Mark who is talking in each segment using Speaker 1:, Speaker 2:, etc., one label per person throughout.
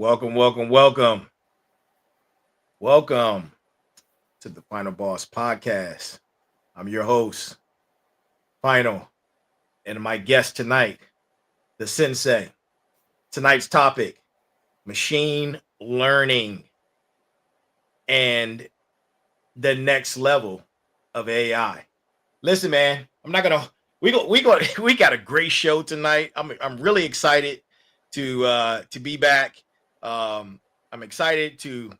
Speaker 1: Welcome, welcome, welcome, welcome to the Final Boss Podcast. I'm your host, Final, and my guest tonight, the Sensei. Tonight's topic: machine learning and the next level of AI. Listen, man, I'm not gonna. We got a great show tonight. I'm really excited to be back. I'm excited to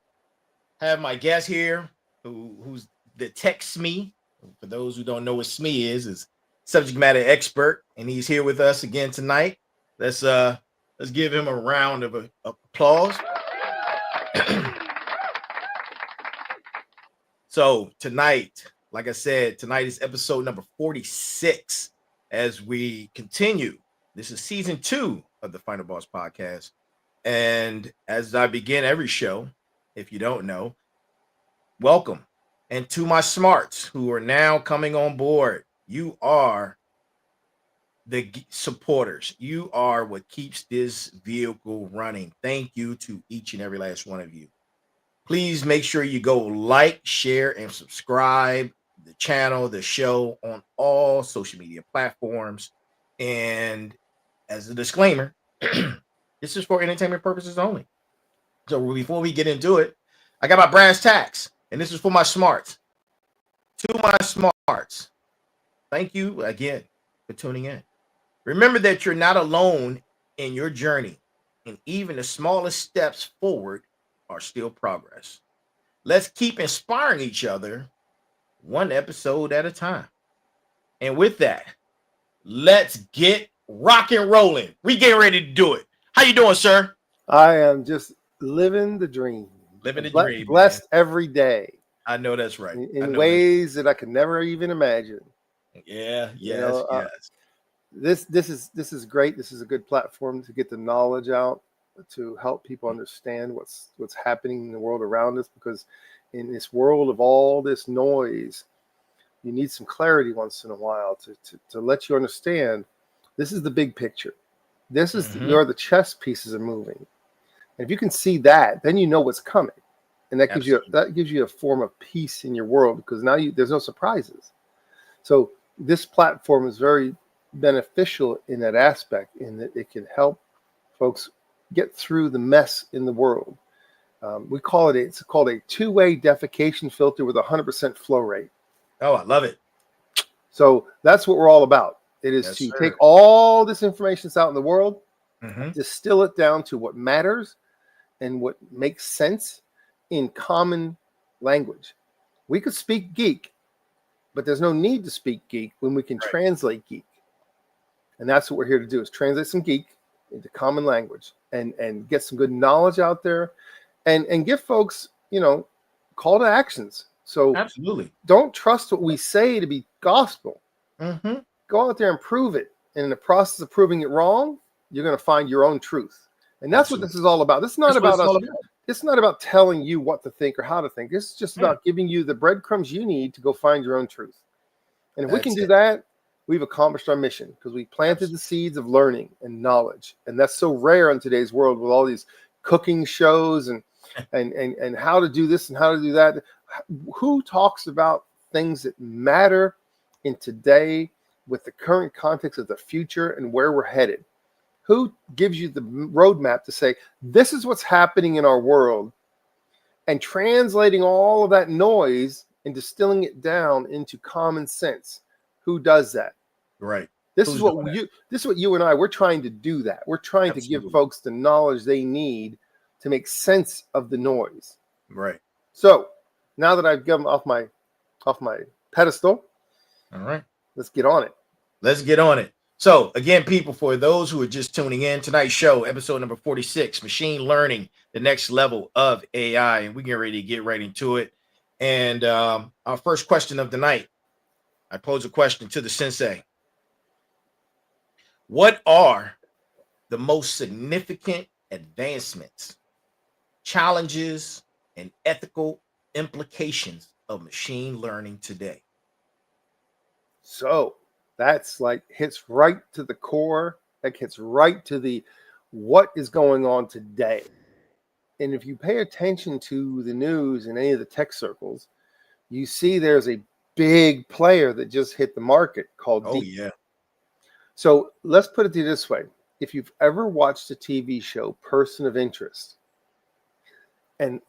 Speaker 1: have my guest here, who's the tech SME. For those who don't know what SME is subject matter expert, and he's here with us again tonight. Let's give him a round of applause. So tonight, like I said, tonight is episode number 46. As we continue, this is season 2 of the Final Boss Podcast. And as I begin every show, if you don't know, welcome. And to my smarts who are now coming on board, you are the supporters. You are what keeps this vehicle running. Thank you to each and every last one of you. Please make sure you go like, share, and subscribe the channel, the show on all social media platforms. And as a disclaimer, this is for entertainment purposes only. So before we get into it, I got my brass tacks, and this is for my smarts. To my smarts, thank you again for tuning in. Remember that you're not alone in your journey, and even the smallest steps forward are still progress. Let's keep inspiring each other one episode at a time. And with that, let's get rock and rolling. We getting ready to do it. How you doing, sir?
Speaker 2: I am just living the dream.
Speaker 1: Living the dream.
Speaker 2: Blessed every day.
Speaker 1: I know that's right.
Speaker 2: In ways that I could never even imagine.
Speaker 1: Yeah, yes, yes.
Speaker 2: This is great. This is a good platform to get the knowledge out, to help people understand what's happening in the world around us, because in this world of all this noise, you need some clarity once in a while to let you understand this is the big picture. This is where the chess pieces are moving. And if you can see that, then you know what's coming. And that gives you a form of peace in your world, because now there's no surprises. So this platform is very beneficial in that aspect, in that it can help folks get through the mess in the world. It's called a two-way defecation filter with 100% flow rate.
Speaker 1: Oh, I love it.
Speaker 2: So that's what we're all about. It is to take all this information that's out in the world, distill it down to what matters and what makes sense in common language. We could speak geek, but there's no need to speak geek when we can translate geek. And that's what we're here to do, is translate some geek into common language and get some good knowledge out there and give folks, call to actions. So
Speaker 1: absolutely,
Speaker 2: don't trust what we say to be gospel. Go out there and prove it. And in the process of proving it wrong, you're going to find your own truth. And that's what this is all about. This is not about us. It's not about telling you what to think or how to think. This is just about giving you the breadcrumbs you need to go find your own truth. And if we can do that, we've accomplished our mission, because we planted the seeds of learning and knowledge. And that's so rare in today's world, with all these cooking shows and how to do this and how to do that. Who talks about things that matter in today with the current context of the future and where we're headed? Who gives you the roadmap to say, this is what's happening in our world, and translating all of that noise and distilling it down into common sense? Who does that?
Speaker 1: Right.
Speaker 2: This is what you and I, we're trying to do that. We're trying to give folks the knowledge they need to make sense of the noise.
Speaker 1: Right.
Speaker 2: So now that I've gotten off my pedestal,
Speaker 1: all right,
Speaker 2: let's get on it.
Speaker 1: Let's get on it. So again, people, for those who are just tuning in, tonight's show, episode number 46, machine learning, the next level of AI, and we get ready to get right into it. And our first question of the night, I pose a question to the sensei. What are the most significant advancements, challenges, and ethical implications of machine learning today?
Speaker 2: So that's hits right to the core. That hits right to the what is going on today. And if you pay attention to the news in any of the tech circles, you see there's a big player that just hit the market called
Speaker 1: Oh, yeah.
Speaker 2: So let's put it this way. If you've ever watched a TV show, Person of Interest, and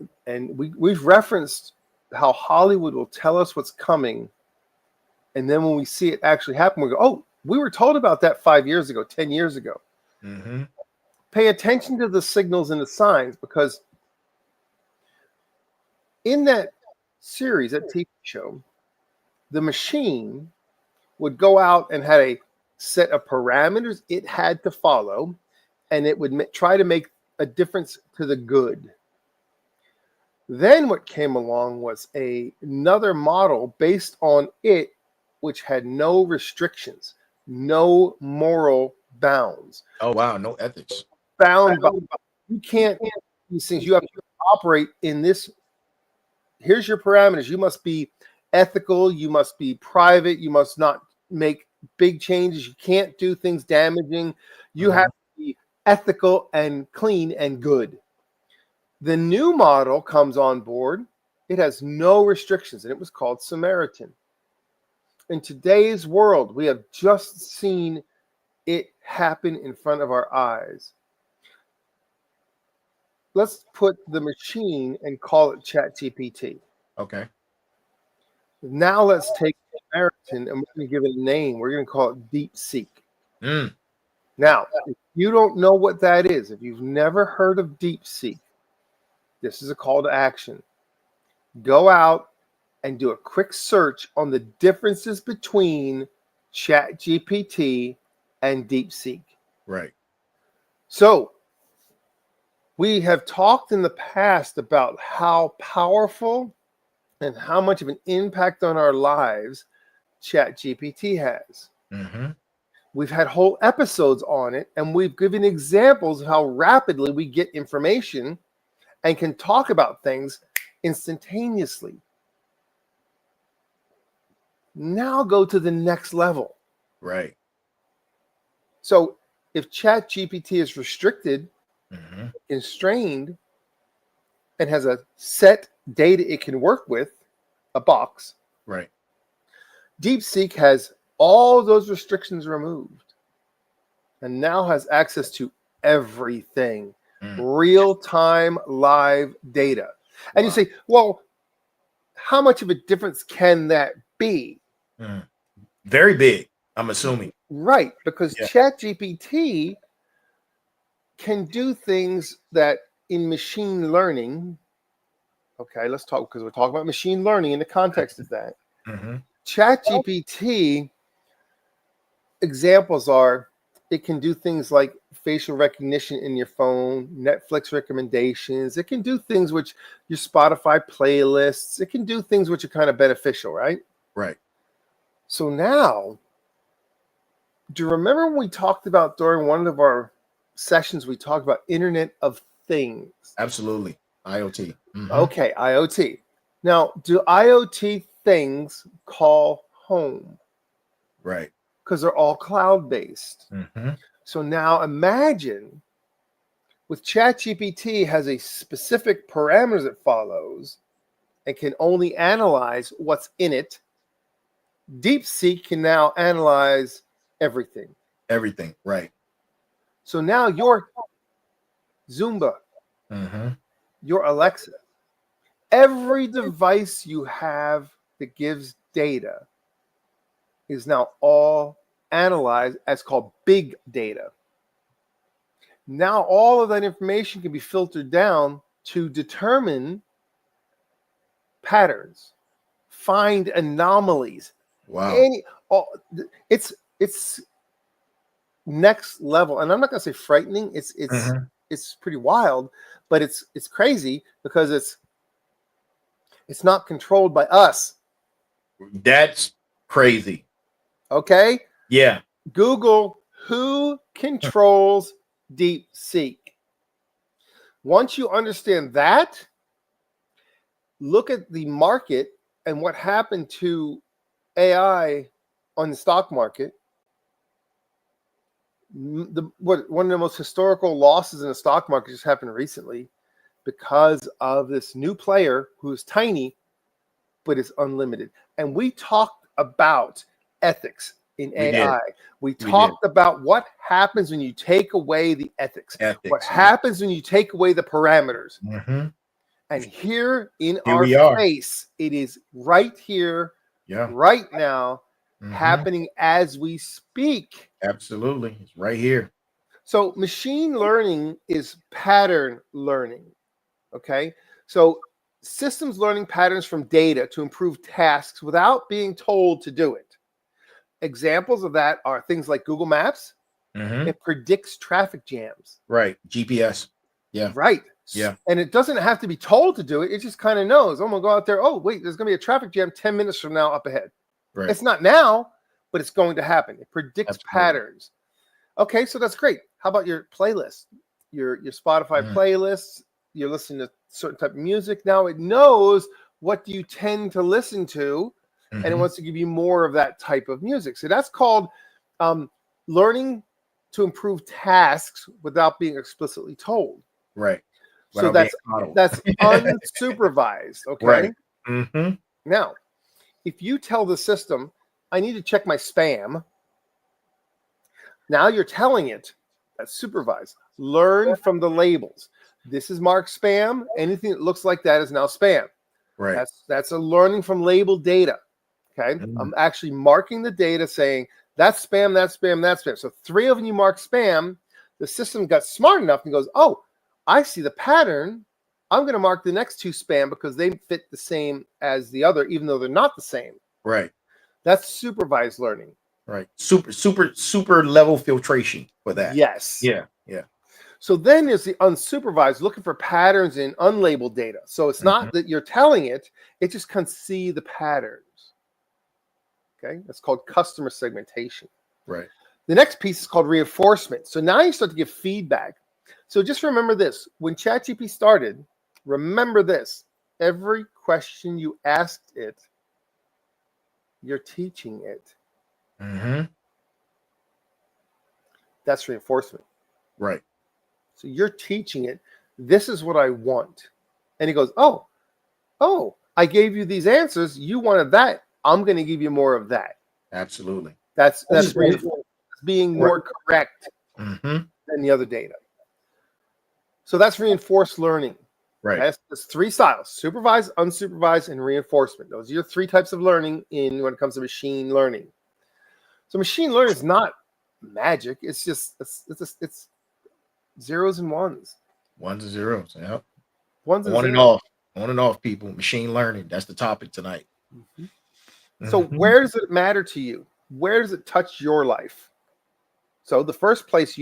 Speaker 2: we've referenced how Hollywood will tell us what's coming, and then when we see it actually happen, we go, oh, we were told about that 5 years ago, 10 years ago.
Speaker 1: Mm-hmm.
Speaker 2: Pay attention to the signals and the signs, because in that series, that TV show, the machine would go out and had a set of parameters it had to follow, and it would try to make a difference to the good. Then what came along was another model based on it, which had no restrictions, no moral bounds.
Speaker 1: Oh, wow. No ethics.
Speaker 2: Bound by, you can't do these things. You have to operate in this. Here's your parameters. You must be ethical. You must be private. You must not make big changes. You can't do things damaging. You have to be ethical and clean and good. The new model comes on board. It has no restrictions, and it was called Samaritan. In today's world, we have just seen it happen in front of our eyes. Let's put the machine and call it ChatGPT.
Speaker 1: Okay.
Speaker 2: Now let's take Samaritan and we're going to give it a name. We're going to call it DeepSeek. Now, if you don't know what that is, if you've never heard of DeepSeek, this is a call to action. Go out and do a quick search on the differences between ChatGPT and DeepSeek.
Speaker 1: Right.
Speaker 2: So, we have talked in the past about how powerful and how much of an impact on our lives ChatGPT has.
Speaker 1: Mm-hmm.
Speaker 2: We've had whole episodes on it, and we've given examples of how rapidly we get information and can talk about things instantaneously. Now go to the next level.
Speaker 1: Right.
Speaker 2: So if ChatGPT is restricted, constrained, and has a set data it can work with, a box.
Speaker 1: Right.
Speaker 2: DeepSeek has all those restrictions removed and now has access to everything, real-time live data. And you say, well, how much of a difference can that be?
Speaker 1: Very big, I'm assuming.
Speaker 2: Right, because ChatGPT can do things that in machine learning, okay, let's talk, because we're talking about machine learning in the context of that. ChatGPT examples are, it can do things like facial recognition in your phone, Netflix recommendations. It can do things which your Spotify playlists. It can do things which are kind of beneficial, right?
Speaker 1: Right.
Speaker 2: So now, do you remember when we talked about during one of our sessions, we talked about Internet of Things?
Speaker 1: Absolutely. IoT.
Speaker 2: Okay, IoT. Now, do IoT things call home?
Speaker 1: Right.
Speaker 2: Because they're all cloud-based. So now imagine with ChatGPT has a specific parameters it follows and can only analyze what's in it. DeepSeek can now analyze everything.
Speaker 1: Everything. Right.
Speaker 2: So now your Zumba, your Alexa, every device you have that gives data is now all analyzed as called big data. Now all of that information can be filtered down to determine patterns, find anomalies.
Speaker 1: Wow.
Speaker 2: It's next level, and I'm not going to say frightening. It's pretty wild, but it's crazy because it's not controlled by us.
Speaker 1: That's crazy.
Speaker 2: Okay.
Speaker 1: Yeah.
Speaker 2: Google who controls DeepSeek. Once you understand that, look at the market and what happened to AI on the stock market. One of the most historical losses in the stock market just happened recently. because of this new player who is tiny, but is unlimited. And we talked about ethics in AI. We talked about what happens when you take away the ethics. What happens when you take away the parameters. And here in our face, it is right here, right now, happening as we speak.
Speaker 1: Absolutely. It's right here.
Speaker 2: So machine learning is pattern learning. Okay. So systems learning patterns from data to improve tasks without being told to do it. Examples of that are things like Google Maps. It predicts traffic jams.
Speaker 1: Right. GPS. Yeah.
Speaker 2: Right.
Speaker 1: Yeah.
Speaker 2: And it doesn't have to be told to do it. It just kind of knows. I'm going to go out there. Oh, wait, there's going to be a traffic jam 10 minutes from now up ahead.
Speaker 1: Right.
Speaker 2: It's not now, but it's going to happen. It predicts patterns. Okay, so that's great. How about your playlist? Your Spotify playlists? You're listening to certain type of music. Now it knows what do you tend to listen to, and it wants to give you more of that type of music. So that's called learning to improve tasks without being explicitly told.
Speaker 1: Right.
Speaker 2: So that's unsupervised. Okay.
Speaker 1: Right.
Speaker 2: Now, if you tell the system, I need to check my spam, now you're telling it that's supervised. Learn from the labels. This is marked spam. Anything that looks like that is now spam.
Speaker 1: Right.
Speaker 2: That's a learning from labeled data. Okay. I'm actually marking the data saying that's spam, that's spam, that's spam. So 3 of you mark spam. The system got smart enough and goes, oh, I see the pattern. I'm going to mark the next 2 spam because they fit the same as the other, even though they're not the same.
Speaker 1: Right.
Speaker 2: That's supervised learning.
Speaker 1: Right. Super level filtration for that.
Speaker 2: Yes.
Speaker 1: Yeah. Yeah.
Speaker 2: So then there's the unsupervised, looking for patterns in unlabeled data. So it's not that you're telling it, it just can see the patterns. Okay. That's called customer segmentation.
Speaker 1: Right.
Speaker 2: The next piece is called reinforcement. So now you start to give feedback. So just remember this. When ChatGPT started, remember this. Every question you asked it, you're teaching it. That's reinforcement.
Speaker 1: Right.
Speaker 2: So you're teaching it, this is what I want. And he goes, oh, I gave you these answers. You wanted that. I'm going to give you more of that.
Speaker 1: Absolutely.
Speaker 2: That's reinforcement. Being more correct than the other data. So that's reinforced learning.
Speaker 1: Right.
Speaker 2: There's 3 styles: supervised, unsupervised, and reinforcement. Those are your 3 types of learning when it comes to machine learning. So machine learning is not magic. It's just it's zeros and ones.
Speaker 1: Ones and zeros. Yeah.
Speaker 2: Ones and
Speaker 1: on and off. On and off, people. Machine learning. That's the topic tonight.
Speaker 2: So where does it matter to you? Where does it touch your life? So the first place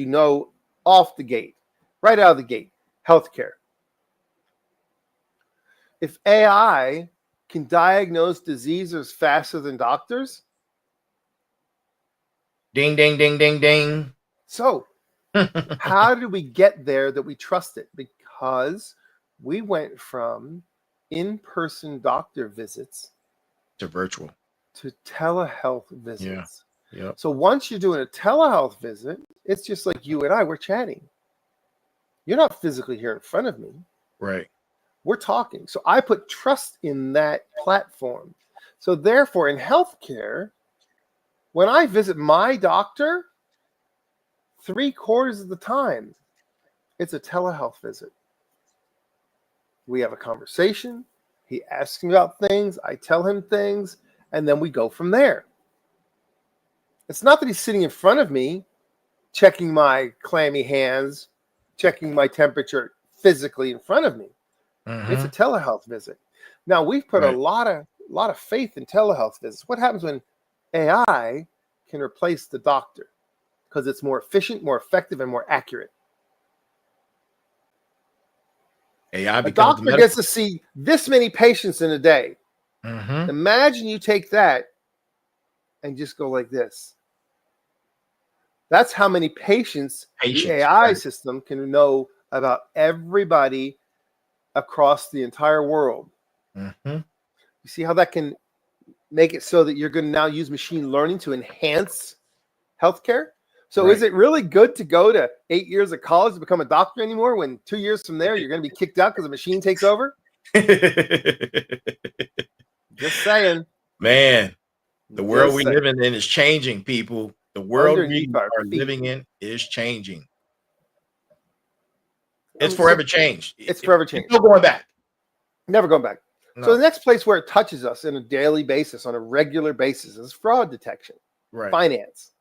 Speaker 2: off the gate, right out of the gate, healthcare. If AI can diagnose diseases faster than doctors.
Speaker 1: Ding, ding, ding, ding, ding.
Speaker 2: So how did we get there that we trust it? Because we went from in-person doctor visits
Speaker 1: to virtual,
Speaker 2: to telehealth visits.
Speaker 1: Yeah.
Speaker 2: So once you're doing a telehealth visit, it's just like you and I, we're chatting. You're not physically here in front of me.
Speaker 1: Right.
Speaker 2: We're talking. So I put trust in that platform. So therefore, in healthcare, when I visit my doctor, 3/4 of the time, it's a telehealth visit. We have a conversation. He asks me about things. I tell him things, and then we go from there. It's not that he's sitting in front of me, checking my clammy hands, checking my temperature physically in front of me. It's a telehealth visit. Now we've put a lot of faith in telehealth visits. What happens when AI can replace the doctor? Because it's more efficient, more effective, and more accurate.
Speaker 1: AI
Speaker 2: a doctor gets to see this many patients in a day. Imagine you take that and just go like this. That's how many patients the AI system can know about everybody across the entire world. You see how that can make it so that you're going to now use machine learning to enhance healthcare? So is it really good to go to 8 years of college to become a doctor anymore when 2 years from there you're going to be kicked out because the machine takes over? Just saying.
Speaker 1: Man, the world we live in is changing, people. The world we are living in is changing. It's forever changed.
Speaker 2: It's forever changed.
Speaker 1: No going back.
Speaker 2: Never going back. No. So the next place where it touches us on a daily basis, on a regular basis, is fraud detection.
Speaker 1: Right.
Speaker 2: Finance.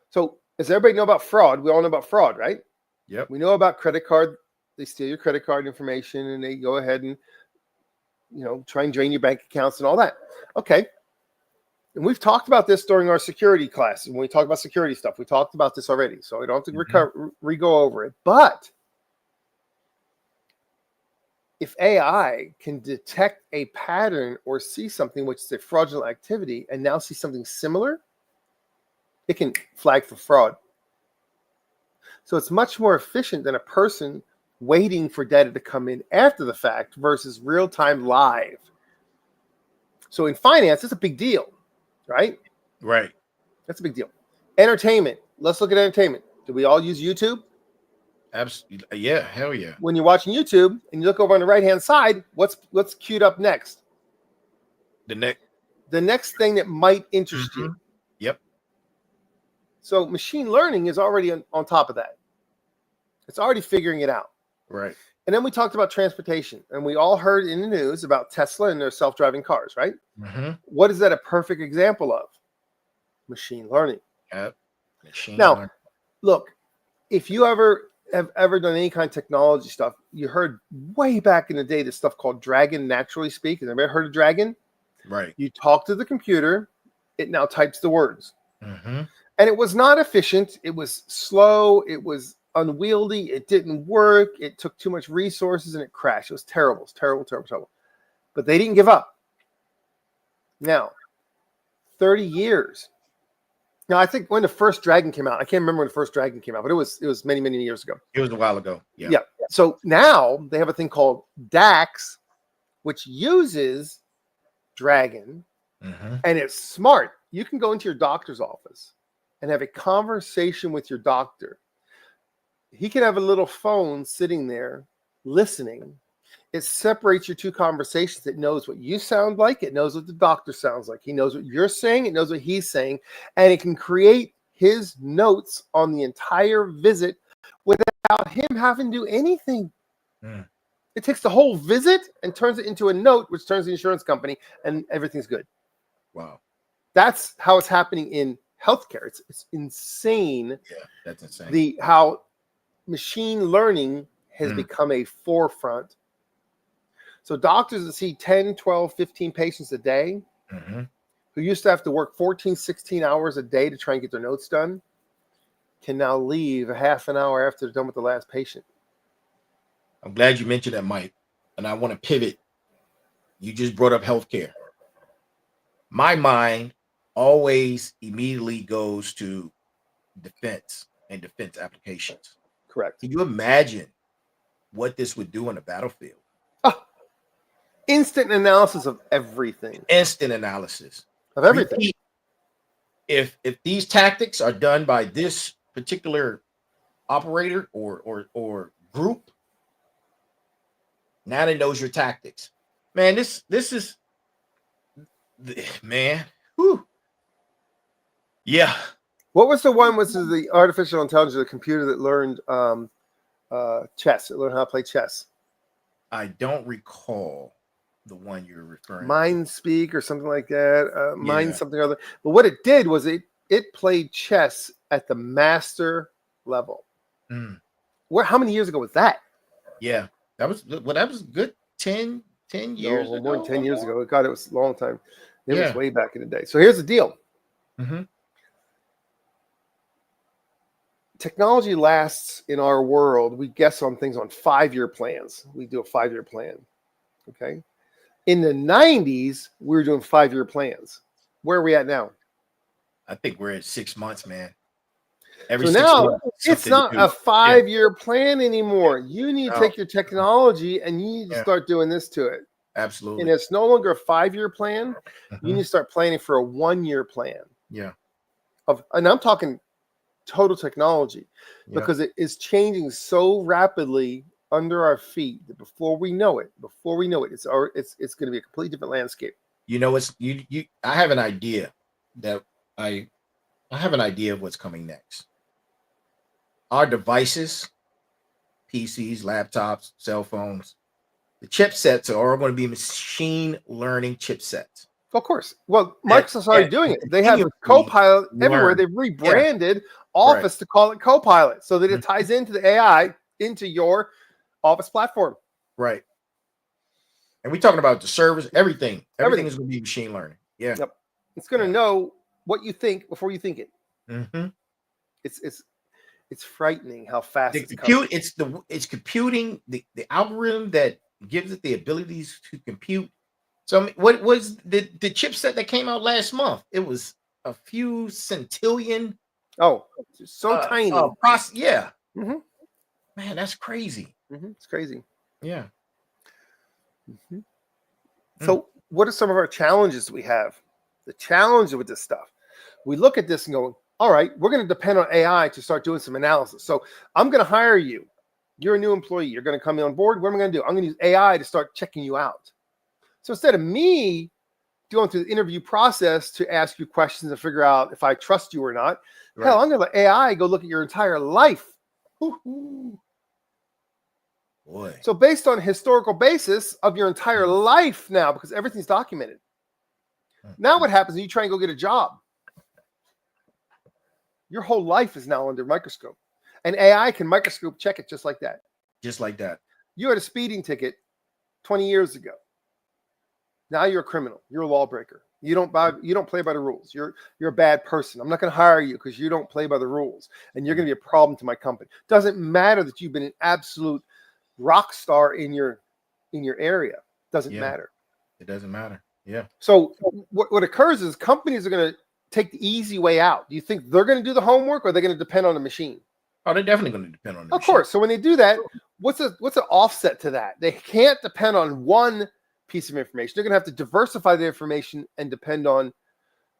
Speaker 2: So does everybody know about fraud? We all know about fraud, right?
Speaker 1: Yep.
Speaker 2: We know about credit card. They steal your credit card information and they go ahead and, try and drain your bank accounts and all that. Okay. And we've talked about this during our security classes. When we talk about security stuff, we talked about this already. So we don't have to re-go over it. But if AI can detect a pattern or see something which is a fraudulent activity and now see something similar, it can flag for fraud. So it's much more efficient than a person waiting for data to come in after the fact versus real-time live. So in finance, it's a big deal, right?
Speaker 1: Right.
Speaker 2: That's a big deal. Entertainment. Let's look at entertainment. Do we all use YouTube?
Speaker 1: Absolutely. Yeah, hell yeah.
Speaker 2: When you're watching YouTube and you look over on the right-hand side, what's queued up next?
Speaker 1: The
Speaker 2: next thing that might interest you.
Speaker 1: Yep.
Speaker 2: So machine learning is already on top of that. It's already figuring it out.
Speaker 1: Right.
Speaker 2: And then we talked about transportation, and we all heard in the news about Tesla and their self-driving cars, right? What is that a perfect example of? Machine learning.
Speaker 1: Yep.
Speaker 2: Now, look, if you have ever done any kind of technology stuff, you heard way back in the day this stuff called Dragon Naturally Speak. Have you ever heard of Dragon?
Speaker 1: Right.
Speaker 2: You talk to the computer, it now types the words. And it was not efficient. It was slow. It was unwieldy. It didn't work. It took too much resources and it crashed. It was terrible. It was terrible, terrible, terrible. But they didn't give up. Now, 30 years. Now, I think when the first Dragon came out, I can't remember when the first Dragon came out, but it was many, many years ago.
Speaker 1: It was a while ago. Yeah.
Speaker 2: Yeah. So now they have a thing called DAX, which uses Dragon, and it's smart. You can go into your doctor's office and have a conversation with your doctor. He can have a little phone sitting there listening. It separates your two conversations. It knows what you sound like. It knows what the doctor sounds like. He knows what you're saying. It knows what he's saying. And it can create his notes on the entire visit without him having to do anything. It takes the whole visit and turns it into a note, which turns the insurance company, and everything's good.
Speaker 1: Wow.
Speaker 2: That's how it's happening in healthcare. It's insane.
Speaker 1: Yeah, that's insane.
Speaker 2: How machine learning has become a forefront. So doctors that see 10, 12, 15 patients a day, who used to have to work 14, 16 hours a day to try and get their notes done, can now leave a half an hour after they're done with the last patient.
Speaker 1: I'm glad you mentioned that, Mike. And I want to pivot. You just brought up healthcare. My mind always immediately goes to defense and defense applications.
Speaker 2: Correct.
Speaker 1: Can you imagine what this would do on the battlefield?
Speaker 2: Instant analysis of everything.
Speaker 1: Instant analysis
Speaker 2: of everything.
Speaker 1: If these tactics are done by this particular operator or group, now it knows your tactics. Man, this is man. Whew. Yeah.
Speaker 2: What was the one? Was the artificial intelligence, the computer that learned chess? It learned how to play chess.
Speaker 1: I don't recall the one you're referring to.
Speaker 2: MindSpeak or something like that. Mind something or other. But what it did was it played chess at the master level. How many years ago was that?
Speaker 1: Yeah. That was a good 10 years ago.
Speaker 2: More than 10 years ago. God, it was a long time. It was way back in the day. So here's the deal. Technology lasts in our world. We guess on things on 5-year plans. We do a 5-year plan. Okay. In the 90s, we were doing 5-year plans. Where are we at now?
Speaker 1: I think we're at 6 months, man.
Speaker 2: So now it's not a 5-year plan anymore. You need to take your technology and you need to start doing this to it.
Speaker 1: Absolutely.
Speaker 2: And it's no longer a 5-year plan. You need to start planning for a 1-year plan.
Speaker 1: Yeah.
Speaker 2: And I'm talking total technology, because it is changing so rapidly under our feet that before we know it, it's going to be a completely different landscape.
Speaker 1: You know, I have an idea that I have an idea of what's coming next. Our devices, PCs, laptops, cell phones, the chipsets are all going to be machine learning chipsets.
Speaker 2: Of course. Well, Microsoft's already doing it. They have Copilot everywhere. They've rebranded Office to call it Copilot so that it ties into the AI into your Office platform.
Speaker 1: Right. And we're talking about the servers, everything. Everything is going to be machine learning. Yeah.
Speaker 2: Yep. It's going to know what you think before you think it.
Speaker 1: Mm-hmm.
Speaker 2: It's frightening how fast
Speaker 1: it's computing the algorithm that gives it the abilities to compute. So what was the chipset that came out last month? It was a few centillion.
Speaker 2: Oh, so tiny.
Speaker 1: Yeah.
Speaker 2: Mm-hmm.
Speaker 1: Man, that's crazy.
Speaker 2: Mm-hmm. It's crazy.
Speaker 1: Yeah.
Speaker 2: Mm-hmm. So what are some of our challenges we have? The challenge with this stuff. We look at this and go, all right, we're going to depend on AI to start doing some analysis. So I'm going to hire you. You're a new employee. You're going to come on board. What am I going to do? I'm going to use AI to start checking you out. So instead of me going through the interview process to ask you questions and figure out if I trust you or not, hell, I'm going to let AI go look at your entire life. Boy. So based on historical basis of your entire life now, because everything's documented. Now what happens when you try and go get a job? Your whole life is now under microscope. And AI can microscope check it just like that.
Speaker 1: Just like that.
Speaker 2: You had a speeding ticket 20 years ago. Now you're a criminal. You're a lawbreaker. You don't play by the rules. You're a bad person. I'm not going to hire you because you don't play by the rules. And you're going to be a problem to my company. Doesn't matter that you've been an absolute rock star in your area. Doesn't matter.
Speaker 1: It doesn't matter. Yeah.
Speaker 2: So what occurs is companies are going to take the easy way out. Do you think they're going to do the homework, or are they going to depend on the machine?
Speaker 1: Oh, they're definitely going to depend on the
Speaker 2: machine. Of course. So when they do that, what's an offset to that? They can't depend on one piece of information. They're going to have to diversify the information and depend on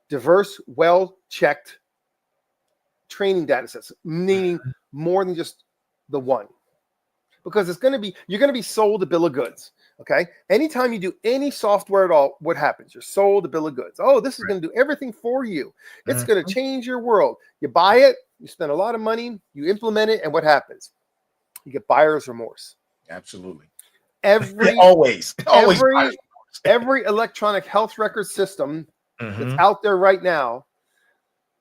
Speaker 2: diverse, well-checked training data sets, meaning more than just the one. Because you're going to be sold a bill of goods. Okay. Anytime you do any software at all, what happens? You're sold a bill of goods. Oh, this is going to do everything for you. It's going to change your world. You buy it, you spend a lot of money, you implement it, and what happens? You get buyer's remorse.
Speaker 1: Absolutely.
Speaker 2: Always every electronic health record system that's out there right now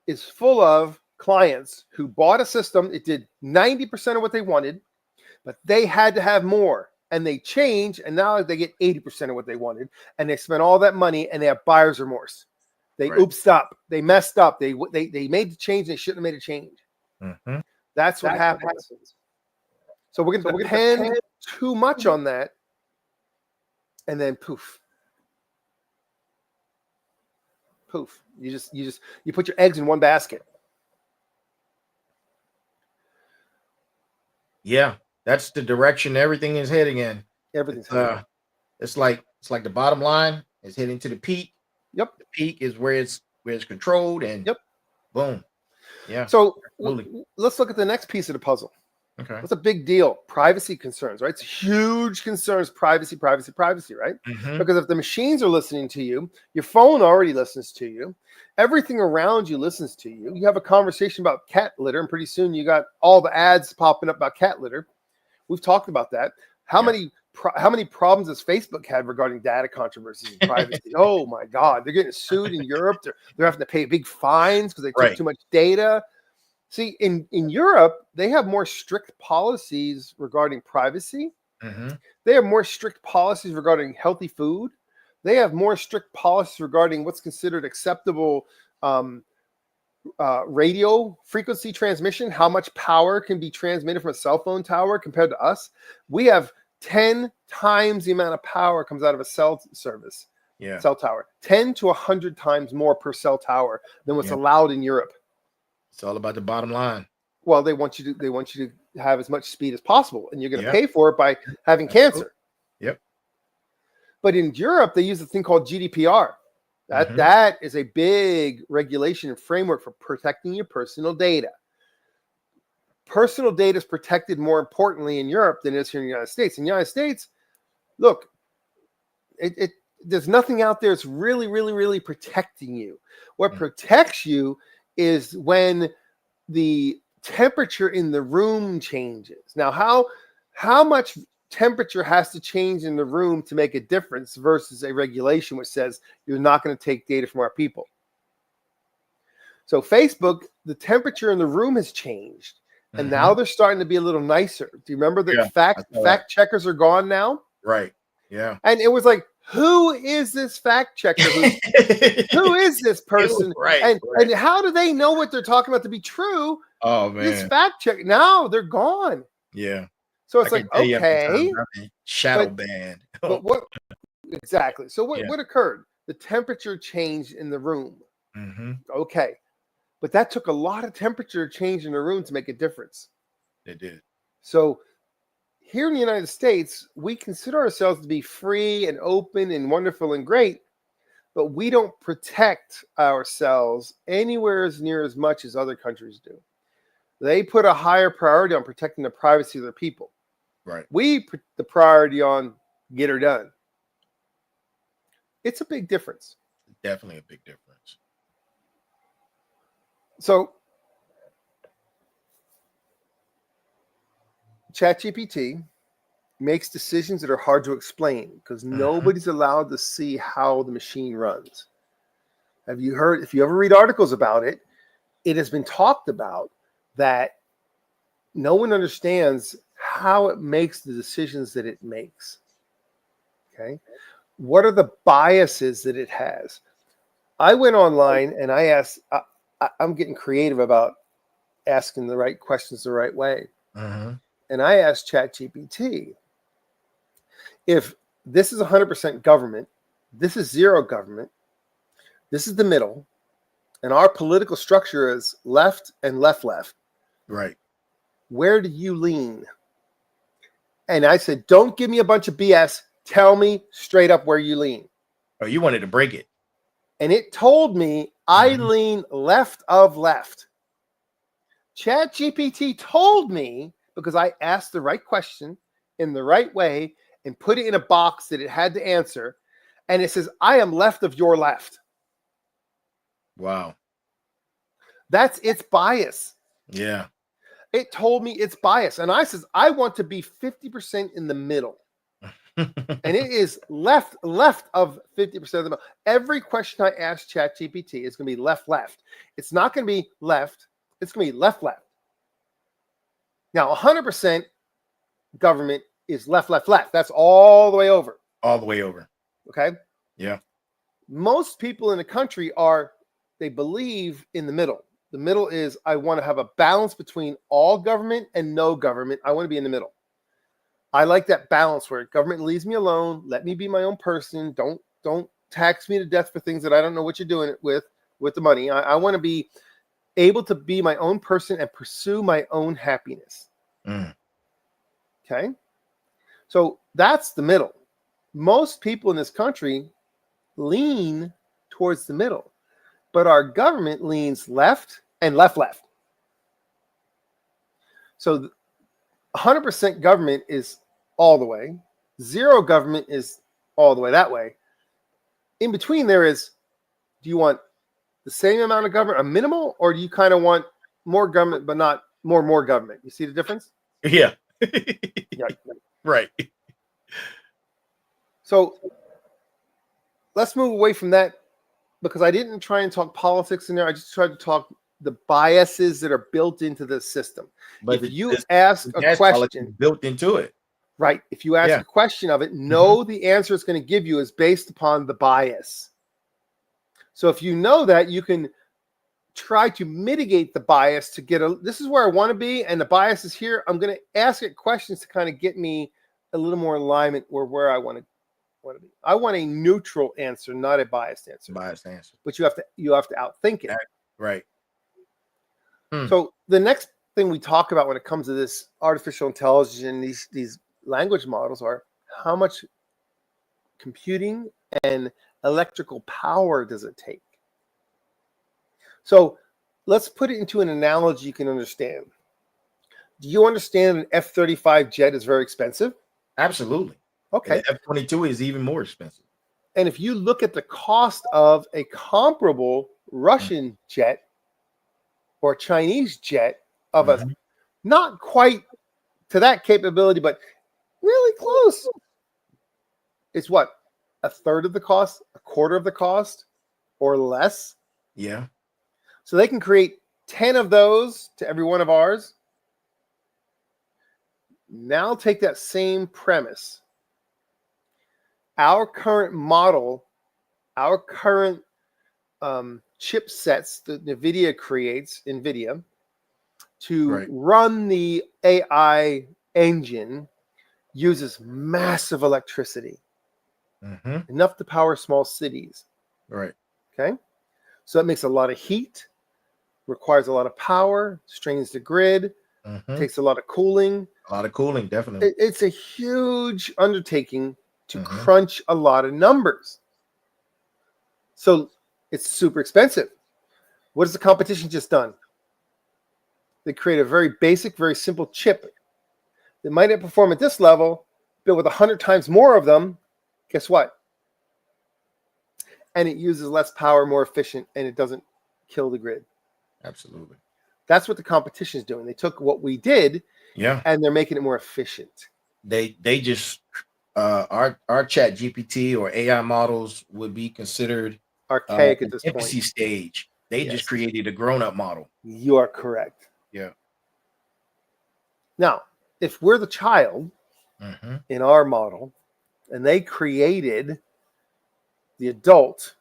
Speaker 2: is full of clients who bought a system. It did 90% of what they wanted, but they had to have more. And they change, and now they get 80% of what they wanted, and they spent all that money, and they have buyer's remorse. They oopsed up, they messed up, they made the change, they shouldn't have made a change. That's what happens. So we're going to depend too much on that, and then poof. You put your eggs in one basket.
Speaker 1: Yeah. That's the direction everything is heading in.
Speaker 2: Everything's
Speaker 1: heading. It's like the bottom line is heading to the peak.
Speaker 2: Yep.
Speaker 1: The peak is where it's controlled, and boom. Yeah.
Speaker 2: So let's look at the next piece of the puzzle.
Speaker 1: Okay.
Speaker 2: What's a big deal? Privacy concerns, right? It's huge concerns. Privacy, right? Because if the machines are listening to you, your phone already listens to you. Everything around you listens to you. You have a conversation about cat litter, and pretty soon you got all the ads popping up about cat litter. We've talked about that. How many problems has Facebook had regarding data controversies and privacy? Oh my God, they're getting sued in Europe. They're having to pay big fines because they took too much data. See, in Europe, they have more strict policies regarding privacy. They have more strict policies regarding healthy food. They have more strict policies regarding what's considered acceptable radio frequency transmission, how much power can be transmitted from a cell phone tower compared to us. We have 10 times the amount of power comes out of a cell service.
Speaker 1: Yeah.
Speaker 2: Cell tower. 10 to 100 times more per cell tower than what's allowed in Europe.
Speaker 1: It's all about the bottom line.
Speaker 2: Well, they want you to have as much speed as possible, and you're going to pay for it by having cancer.
Speaker 1: Yep.
Speaker 2: But in Europe, they use a thing called GDPR. That is a big regulation and framework for protecting your personal data. personal data is protected more importantly in Europe than it is here in the United States. In the United States, look, there's nothing out there that's really, really, really protecting you. What protects you is when the temperature in the room changes. Now, how much temperature has to change in the room to make a difference versus a regulation which says you're not going to take data from our people? So Facebook, the temperature in the room has changed, and now they're starting to be a little nicer. Do you remember that fact checkers are gone now?
Speaker 1: Right. Yeah.
Speaker 2: And it was like, who is this fact checker? Who is this person?
Speaker 1: Right.
Speaker 2: And how do they know what they're talking about to be true?
Speaker 1: Oh man,
Speaker 2: this fact check now they're gone.
Speaker 1: Yeah.
Speaker 2: So it's like, okay,
Speaker 1: shadow banned.
Speaker 2: But what exactly? So what occurred? The temperature changed in the room. Okay, but that took a lot of temperature change in the room to make a difference.
Speaker 1: It did.
Speaker 2: So here in the United States, we consider ourselves to be free and open and wonderful and great, but we don't protect ourselves anywhere as near as much as other countries do. They put a higher priority on protecting the privacy of their people.
Speaker 1: Right.
Speaker 2: We put the priority on get her done. It's a big difference.
Speaker 1: Definitely a big difference.
Speaker 2: So ChatGPT makes decisions that are hard to explain because nobody's allowed to see how the machine runs. Have you heard, if you ever read articles about it, it has been talked about that no one understands how it makes the decisions that it makes. Okay. What are the biases that it has? I went online and I asked, I'm getting creative about asking the right questions the right way. And I asked ChatGPT, if this is 100% government, this is zero government, this is the middle, and our political structure is left and left.
Speaker 1: Right.
Speaker 2: Where do you lean? And I said, don't give me a bunch of BS. Tell me straight up where you lean.
Speaker 1: Oh, you wanted to break it.
Speaker 2: And it told me I lean left of left. ChatGPT told me, because I asked the right question in the right way and put it in a box that it had to answer. And it says, I am left of your left.
Speaker 1: Wow.
Speaker 2: That's its bias.
Speaker 1: Yeah.
Speaker 2: It told me its bias. And I says, I want to be 50% in the middle. And it is left of 50% of the middle. Every question I ask ChatGPT is going to be left. It's not going to be left. It's going to be left. Now, 100% government is left. That's all the way over.
Speaker 1: All the way over.
Speaker 2: Okay?
Speaker 1: Yeah.
Speaker 2: Most people in the country they believe in the middle. The middle is, I want to have a balance between all government and no government. I want to be in the middle. I like that balance where government leaves me alone. Let me be my own person. Don't tax me to death for things that I don't know what you're doing with the money. I want to be able to be my own person and pursue my own happiness. Okay? So that's the middle. Most people in this country lean towards the middle, but our government leans left and left. So 100% government is all the way. Zero government is all the way that way. In between there is, do you want the same amount of government, a minimal, or do you kind of want more government but not more government? You see the difference?
Speaker 1: Yeah.
Speaker 2: Yeah.
Speaker 1: Right.
Speaker 2: So let's move away from that, because I didn't try and talk politics in there. I just tried to talk the biases that are built into the system. But if you ask a question
Speaker 1: built into it,
Speaker 2: right? If you ask a question of it, know the answer it's going to give you is based upon the bias. So if you know that, you can try to mitigate the bias to get this is where I want to be, and the bias is here. I'm going to ask it questions to kind of get me a little more alignment where I want to be. I want a neutral answer, not a biased answer. But you have to outthink it.
Speaker 1: Right.
Speaker 2: So the next thing we talk about when it comes to this artificial intelligence and these language models are how much computing and electrical power does it take? So let's put it into an analogy you can understand. Do you understand an F-35 jet is very expensive?
Speaker 1: Absolutely.
Speaker 2: Okay.
Speaker 1: And F-22 is even more expensive.
Speaker 2: And if you look at the cost of a comparable Russian jet or Chinese jet of a not quite to that capability, but really close, it's what? A third of the cost, a quarter of the cost, or less?
Speaker 1: Yeah.
Speaker 2: So they can create 10 of those to every one of ours. Now take that same premise. Our current model, our current chipsets that NVIDIA creates, to run the AI engine uses massive electricity, enough to power small cities.
Speaker 1: Right.
Speaker 2: Okay. So that makes a lot of heat, requires a lot of power, strains the grid, takes a lot of cooling.
Speaker 1: A lot of cooling, definitely.
Speaker 2: It's a huge undertaking to crunch a lot of numbers. So it's super expensive. What has the competition just done? They create a very basic, very simple chip that might not perform at this level, but with 100 times more of them, guess what? And it uses less power, more efficient, and it doesn't kill the grid.
Speaker 1: Absolutely.
Speaker 2: That's what the competition is doing. They took what we did, and they're making it more efficient.
Speaker 1: They just our Chat GPT or AI models would be considered
Speaker 2: archaic at this
Speaker 1: infancy
Speaker 2: point.
Speaker 1: Stage. They just created a grown-up model.
Speaker 2: You are correct.
Speaker 1: Yeah.
Speaker 2: Now, if we're the child in our model, and they created the adult,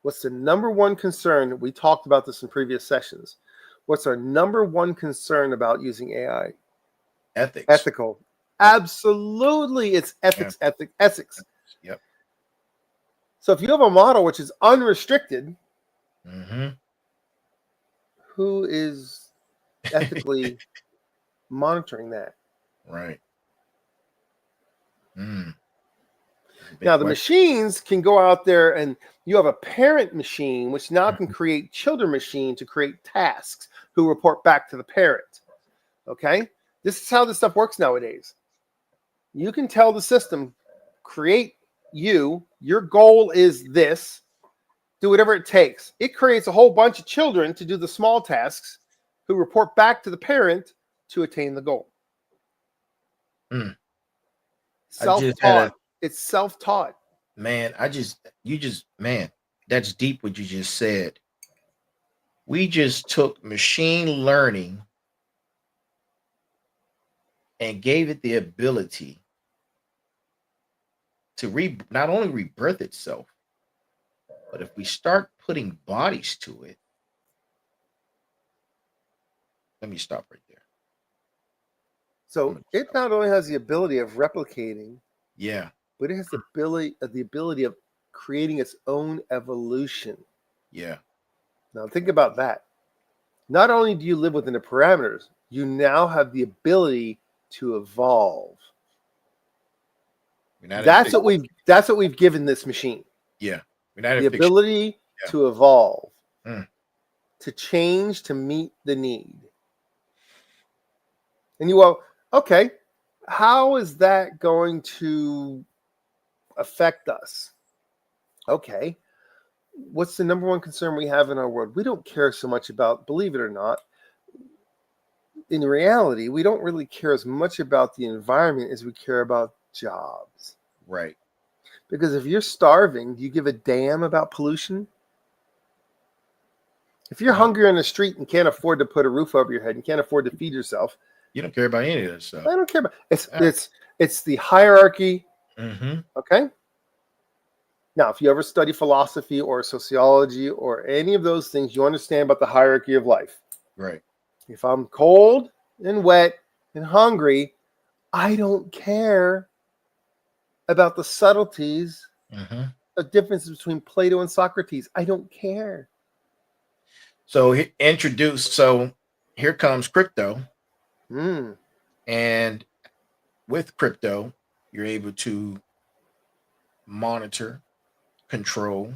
Speaker 2: what's the number one concern? We talked about this in previous sessions. What's our number one concern about using AI?
Speaker 1: Ethics.
Speaker 2: Ethical. Absolutely. It's ethics, ethics.
Speaker 1: Yep.
Speaker 2: So if you have a model which is unrestricted, who is ethically monitoring that?
Speaker 1: Right.
Speaker 2: Now, the machines can go out there, and you have a parent machine, which now can create children machine to create tasks who report back to the parent. Okay? This is how this stuff works nowadays. You can tell the system, create your goal is this, do whatever it takes. It creates a whole bunch of children to do the small tasks who report back to the parent to attain the goal. Self-taught. It's self-taught.
Speaker 1: Man, man, that's deep what you just said. We just took machine learning and gave it the ability to not only rebirth itself, but if we start putting bodies to it, let me stop right there.
Speaker 2: So it not only has the ability of replicating, but it has the ability of creating its own evolution.
Speaker 1: Yeah.
Speaker 2: Now think about that. Not only do you live within the parameters, you now have the ability to evolve. That's what we've given this machine.
Speaker 1: Yeah.
Speaker 2: The ability to evolve, to change to meet the need. And you go, okay, how is that going to affect us? Okay, what's the number one concern we have in our world? We don't care so much about, believe it or not, in reality, we don't really care as much about the environment as we care about jobs.
Speaker 1: Right.
Speaker 2: Because if you're starving, do you give a damn about pollution? If you're hungry on the street and can't afford to put a roof over your head and can't afford to feed yourself,
Speaker 1: you don't care about any of that stuff.
Speaker 2: I don't care about it's the hierarchy. Okay. Now, if you ever study philosophy or sociology or any of those things, you understand about the hierarchy of life.
Speaker 1: Right.
Speaker 2: If I'm cold and wet and hungry, I don't care about the subtleties, the difference between Plato and Socrates. I don't care.
Speaker 1: So here comes crypto. And with crypto, you're able to monitor, control,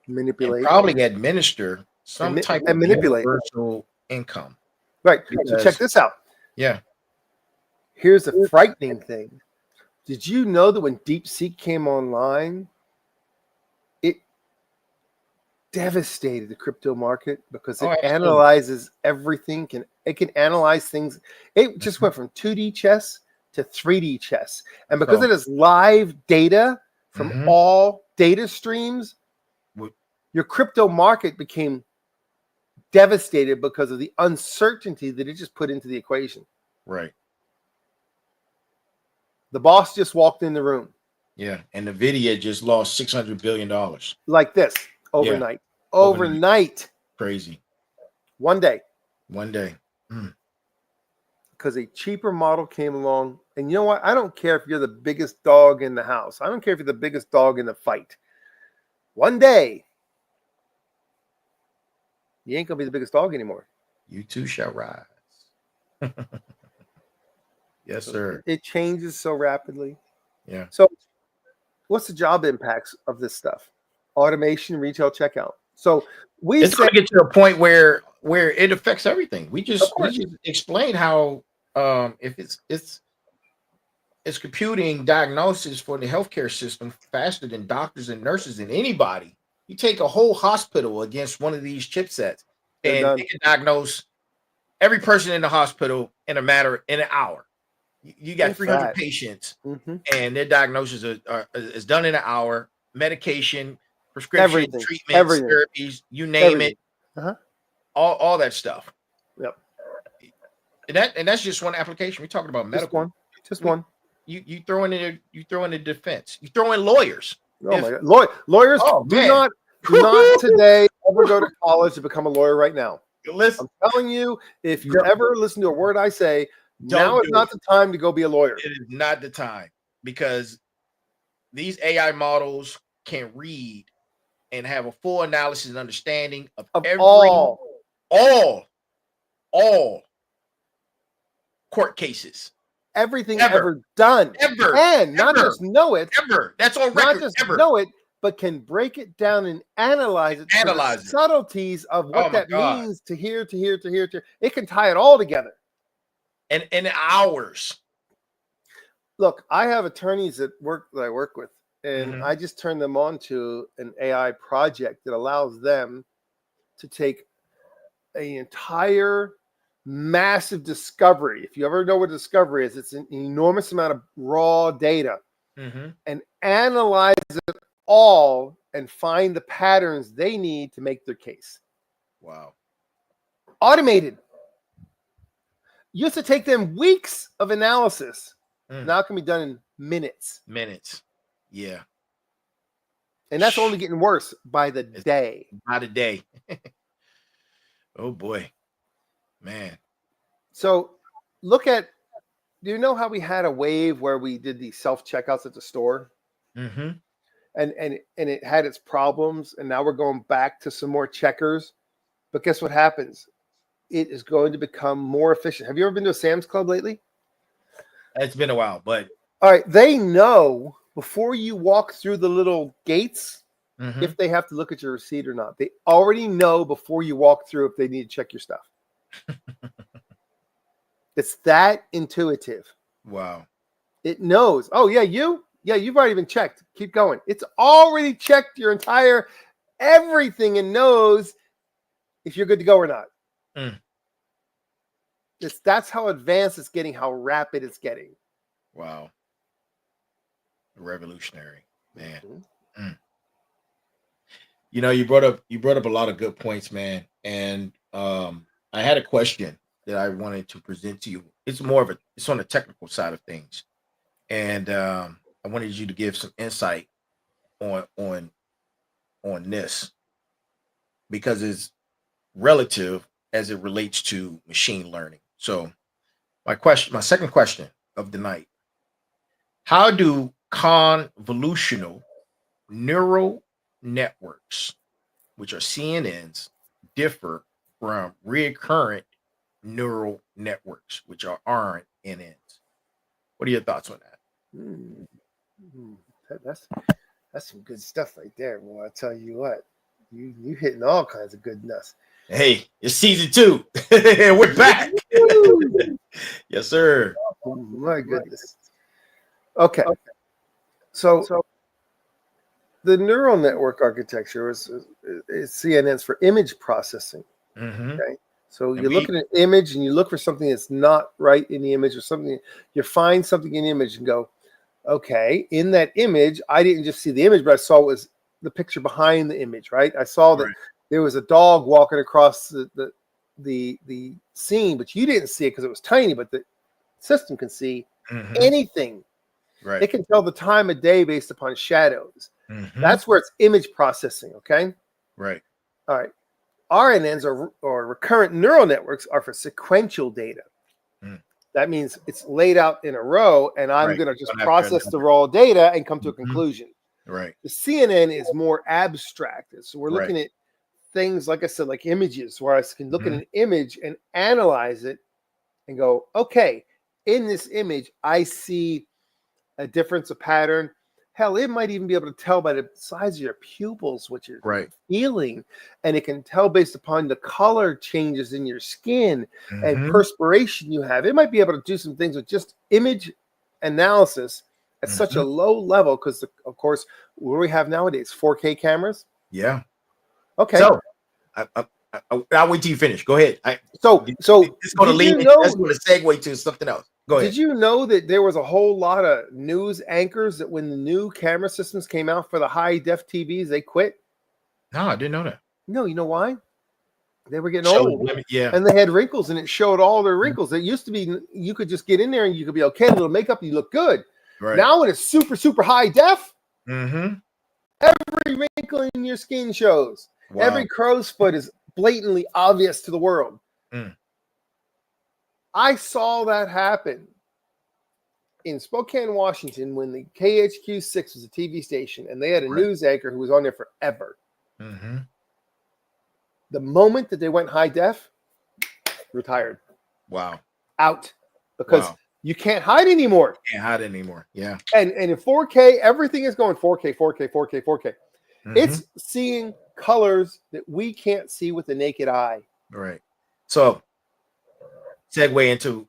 Speaker 2: manipulate,
Speaker 1: and probably administer some type
Speaker 2: and
Speaker 1: of
Speaker 2: manipulate
Speaker 1: universal income.
Speaker 2: Right. So check this out.
Speaker 1: Yeah.
Speaker 2: Here's the frightening thing. Did you know that when DeepSeek came online, it devastated the crypto market because it analyzes everything. It can analyze things. It just went from 2D chess to 3D chess. And because it has live data from all data streams, your crypto market became devastated because of the uncertainty that it just put into the equation.
Speaker 1: Right.
Speaker 2: The boss just walked in the room.
Speaker 1: Yeah. And NVIDIA just lost $600 billion.
Speaker 2: Like this, overnight. Yeah. Overnight.
Speaker 1: Crazy.
Speaker 2: One day. Because a cheaper model came along. And you know what? I don't care if you're the biggest dog in the house. I don't care if you're the biggest dog in the fight. One day, you ain't going to be the biggest dog anymore.
Speaker 1: You too shall rise. Yes, sir.
Speaker 2: It changes so rapidly.
Speaker 1: Yeah.
Speaker 2: So what's the job impacts of this stuff? Automation, retail checkout. So
Speaker 1: it's going to get to a point where it affects everything. We just explained how if it's computing diagnosis for the healthcare system faster than doctors and nurses and anybody. You take a whole hospital against one of these chipsets, and it can diagnose every person in the hospital in an hour. You got 300 patients, and their diagnosis is done in an hour. Medication, prescription, treatments, therapies, you name it, all that stuff.
Speaker 2: Yep.
Speaker 1: And that's just one application. We're talking about medical.
Speaker 2: Just one.
Speaker 1: You throw in the defense. You throw in lawyers.
Speaker 2: Oh my God, lawyers do not today ever go to college to become a lawyer right now.
Speaker 1: Listen,
Speaker 2: I'm telling you, if you ever listen to a word I say, now is not the time to go be a lawyer.
Speaker 1: It is not the time, because these AI models can read and have a full analysis and understanding of all court cases.
Speaker 2: Everything ever done. And not just know it.
Speaker 1: That's on record.
Speaker 2: Not just know it, but can break it down and analyze it. The subtleties of what that means to here, to here, to here, to here. It can tie it all together.
Speaker 1: And in hours.
Speaker 2: Look, I have attorneys that I work with, and I just turned them on to an AI project that allows them to take an entire massive discovery. If you ever know what a discovery is, it's an enormous amount of raw data, and analyze it all and find the patterns they need to make their case.
Speaker 1: Wow.
Speaker 2: Automated. Used to take them weeks of analysis. Now it can be done in minutes.
Speaker 1: Yeah.
Speaker 2: And that's only getting worse by the day.
Speaker 1: Oh boy. Man.
Speaker 2: So do you know how we had a wave where we did these self-checkouts at the store? And it had its problems, and now we're going back to some more checkers. But guess what happens? It is going to become more efficient. Have you ever been to a Sam's Club lately?
Speaker 1: It's been a while, but
Speaker 2: all right, they know before you walk through the little gates if they have to look at your receipt or not. They already know before you walk through if they need to check your stuff. It's that intuitive.
Speaker 1: Wow.
Speaker 2: It knows. Oh, yeah, you've already been checked. Keep going. It's already checked your entire everything and knows if you're good to go or not. That's how advanced it's getting, how rapid it's getting.
Speaker 1: Wow. Revolutionary, man. You know, you brought up a lot of good points, man. And I had a question that I wanted to present to you. It's on the technical side of things. And I wanted you to give some insight on this, because it's relative as it relates to machine learning. So my second question of the night: how do convolutional neural networks, which are CNNs, differ from recurrent neural networks, which are RNNs? What are your thoughts on that?
Speaker 2: That's some good stuff right there. Well, I tell you what, You hitting all kinds of goodness.
Speaker 1: Hey, it's season 2. We're back. Yes, sir.
Speaker 2: Oh, my goodness. Okay. So the neural network architecture is CNNs for image processing. Okay. So you look at an image and you look for something that's not right in the image, or something, you find something in the image and go, okay, in that image, I didn't just see the image, but I saw was the picture behind the image, right? I saw that there was a dog walking across the scene, but you didn't see it because it was tiny, but the system can see anything.
Speaker 1: Right.
Speaker 2: It can tell the time of day based upon shadows. That's where it's image processing, okay?
Speaker 1: Right.
Speaker 2: All right. RNNs or recurrent neural networks are for sequential data. That means it's laid out in a row, and I'm going to just process the raw data and come to a conclusion.
Speaker 1: Right.
Speaker 2: The CNN is more abstract. So we're looking at things, like I said, like images, where I can look at an image and analyze it and go, okay, in this image, I see a difference, a pattern. Hell, it might even be able to tell by the size of your pupils what you're feeling. And it can tell based upon the color changes in your skin and perspiration you have. It might be able to do some things with just image analysis at such a low level because, of course, what we have nowadays, 4K cameras.
Speaker 1: Yeah.
Speaker 2: Okay.
Speaker 1: So I'll wait till you finish. Go ahead.
Speaker 2: So
Speaker 1: it's going to lead me. That's going to segue to something else. Go ahead.
Speaker 2: Did you know that there was a whole lot of news anchors that when the new camera systems came out for the high def TVs, they quit?
Speaker 1: No, I didn't know that.
Speaker 2: No, you know why? They were getting old.
Speaker 1: Yeah.
Speaker 2: And they had wrinkles, and it showed all their wrinkles. It used to be you could just get in there and you could be okay, a little makeup, and you look good.
Speaker 1: Right.
Speaker 2: Now when it's super, super high def,
Speaker 1: every
Speaker 2: wrinkle in your skin shows.
Speaker 1: Wow.
Speaker 2: Every crow's foot is blatantly obvious to the world. I saw that happen in Spokane, Washington, when the KHQ6 was a TV station, and they had a news anchor who was on there forever. The moment that they went high def, retired.
Speaker 1: Wow.
Speaker 2: Out. Because you can't hide anymore.
Speaker 1: Can't hide anymore. Yeah.
Speaker 2: And in 4K, everything is going 4K, 4K, 4K, 4K. It's seeing colors that we can't see with the naked eye.
Speaker 1: Right. So segue into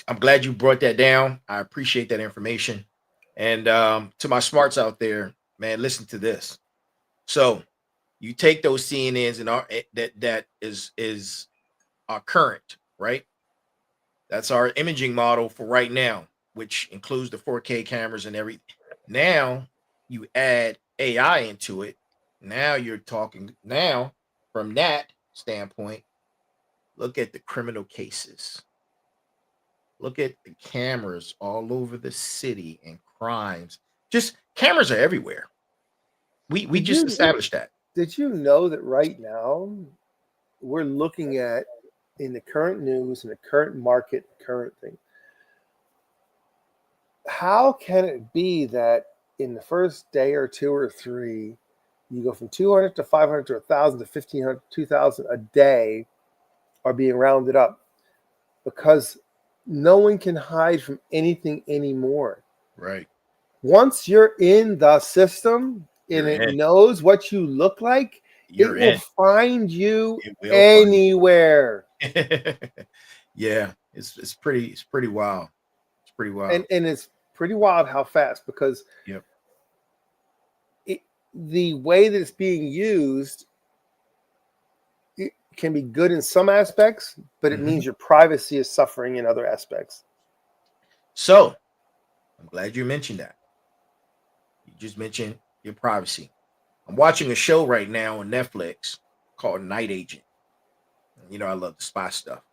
Speaker 1: I'm glad you brought that down. I appreciate that information. And to my smarts out there, man, listen to this. So you take those CNNs and that is our current, right? That's our imaging model for right now, which includes the 4K cameras and everything. Now you add AI into it. Now you're talking from that standpoint. Look at the criminal cases. Look at the cameras all over the city and crimes. Just cameras are everywhere. We just established that.
Speaker 2: Did you know that right now we're looking at, in the current news, in the current market, current thing, how can it be that in the first day or two or three, you go from 200 to 500 to 1,000 to 1,500, 2,000 a day are being rounded up? Because no one can hide from anything anymore.
Speaker 1: Right.
Speaker 2: Once you're in the system and it knows what you look like, it will find you anywhere.
Speaker 1: Yeah, it's pretty wild. It's pretty wild.
Speaker 2: And it's pretty wild how fast, because the way that it's being used, it can be good in some aspects, but it means your privacy is suffering in other aspects.
Speaker 1: So I'm glad you mentioned that. You just mentioned your privacy. I'm watching a show right now on Netflix called Night Agent. You know, I love the spy stuff.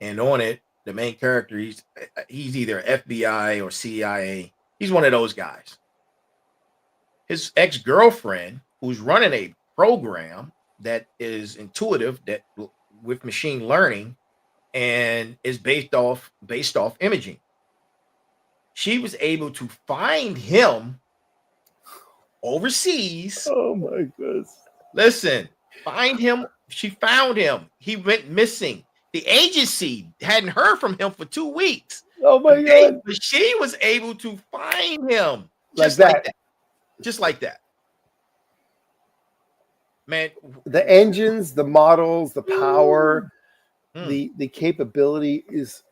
Speaker 1: And on it, the main character, he's either FBI or CIA. He's one of those guys. His ex-girlfriend, who's running a program that is intuitive, that with machine learning, and is based off imaging. She was able to find him overseas.
Speaker 2: Oh my goodness.
Speaker 1: Listen, find him. She found him. He went missing. The agency hadn't heard from him for 2 weeks.
Speaker 2: Oh my God.
Speaker 1: But she was able to find him.
Speaker 2: Just like that.
Speaker 1: Just like that. man.
Speaker 2: The engines, the models, the power,
Speaker 1: Mm.
Speaker 2: the capability is